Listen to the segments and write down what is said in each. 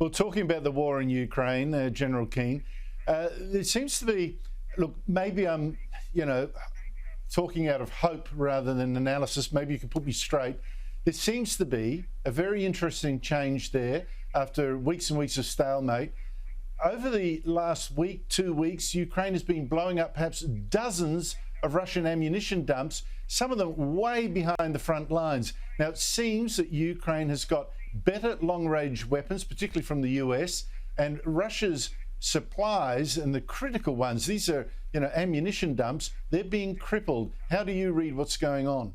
Well, talking about the war in Ukraine, General Keane, there seems to be, look, maybe I'm, talking out of hope rather than analysis. Maybe you can put me straight. There seems to be a very interesting change there after weeks and weeks of stalemate. Over the last week, 2 weeks, Ukraine has been blowing up perhaps dozens of Russian ammunition dumps, some of them way behind the front lines. Now, it seems that Ukraine has got better long-range weapons, particularly from the US, and Russia's supplies and the critical ones, these are, ammunition dumps, they're being crippled. How do you read what's going on?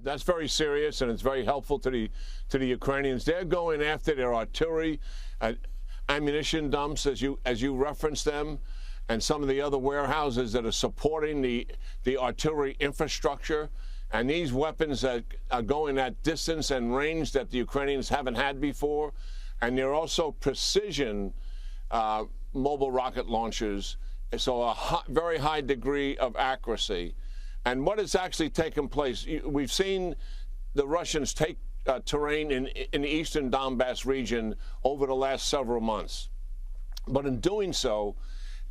That's very serious, and it's very helpful to the Ukrainians. They're going after their artillery, ammunition dumps, as you referenced them, and some of the other warehouses that are supporting the artillery infrastructure. And these weapons that are going at distance and range that the Ukrainians haven't had before. And they're also precision mobile rocket launchers, so a very high degree of accuracy. And what has actually taken place, we've seen the Russians take terrain in the eastern Donbass region over the last several months. But in doing so,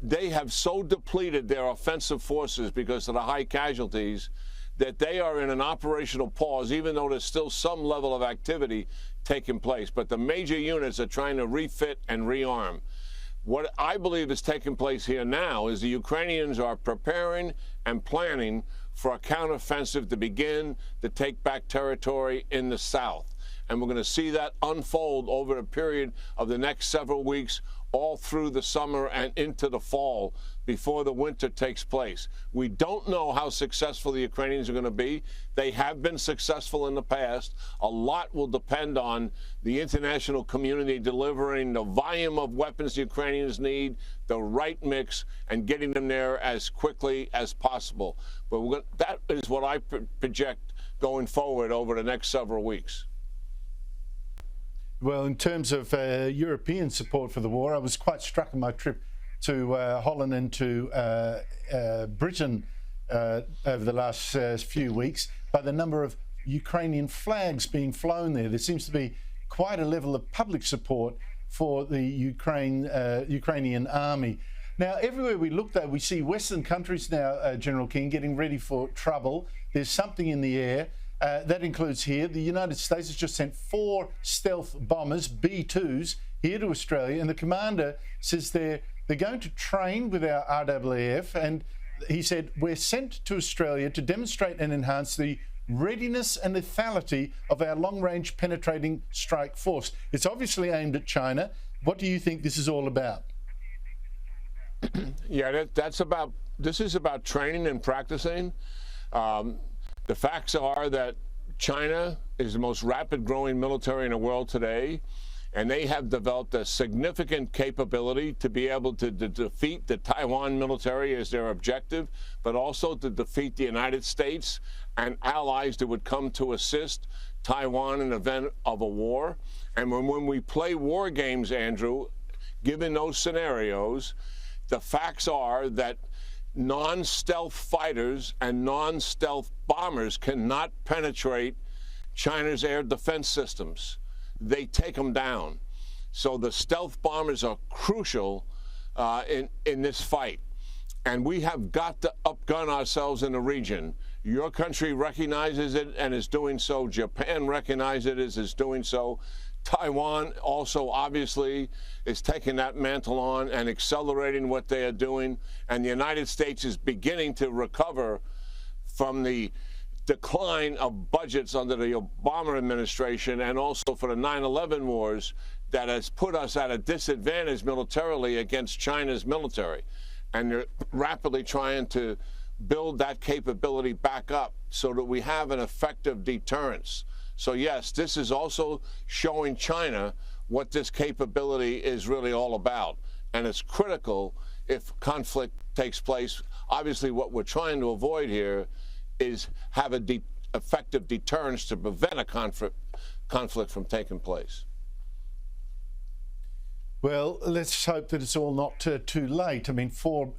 they have so depleted their offensive forces because of the high casualties that they are in an operational pause, even though there's still some level of activity taking place. But the major units are trying to refit and rearm. What I believe is taking place here now is the Ukrainians are preparing and planning for a counteroffensive to begin to take back territory in the south. And we're going to see that unfold over a period of the next several weeks, all through the summer and into the fall before the winter takes place. We don't know how successful the Ukrainians are going to be. They have been successful in the past. A lot will depend on the international community delivering the volume of weapons the Ukrainians need, the right mix, and getting them there as quickly as possible. But that is what I project going forward over the next several weeks. Well, in terms of European support for the war, I was quite struck on my trip to Holland and to Britain over the last few weeks by the number of Ukrainian flags being flown there. There seems to be quite a level of public support for the Ukrainian army. Now, everywhere we look, though, we see Western countries now, General Keane, getting ready for trouble. There's something in the air. That includes here. The United States has just sent 4 stealth bombers, B-2s, here to Australia, and the commander says they're going to train with our RAAF, and he said, we're sent to Australia to demonstrate and enhance the readiness and lethality of our long-range penetrating strike force. It's obviously aimed at China. What do you think this is all about? Yeah, this is about training and practicing. The facts are that China is the most rapid growing military in the world today, and they have developed a significant capability to be able to defeat the Taiwan military as their objective, but also to defeat the United States and allies that would come to assist Taiwan in the event of a war. And when we play war games, Andrew, given those scenarios, the facts are that non-stealth fighters and non-stealth bombers cannot penetrate China's air defense systems. They take them down. So the stealth bombers are crucial in this fight. And we have got to upgun ourselves in the region. Your country recognizes it and is doing so. Japan recognizes it and is doing so. Taiwan also obviously is taking that mantle on and accelerating what they are doing. And the United States is beginning to recover from the decline of budgets under the Obama administration and also for the 9/11 wars that has put us at a disadvantage militarily against China's military. And they're rapidly trying to build that capability back up so that we have an effective deterrence. So, yes, this is also showing China what this capability is really all about. And it's critical if conflict takes place. Obviously, what we're trying to avoid here is have an effective deterrence to prevent a conflict from taking place. Well, let's hope that it's all not too late. I mean, 4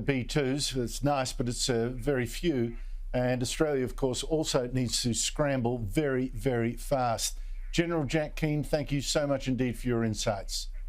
B-2s, it's nice, but it's very few. And Australia, of course, also needs to scramble very, very fast. General Jack Keane, thank you so much indeed for your insights.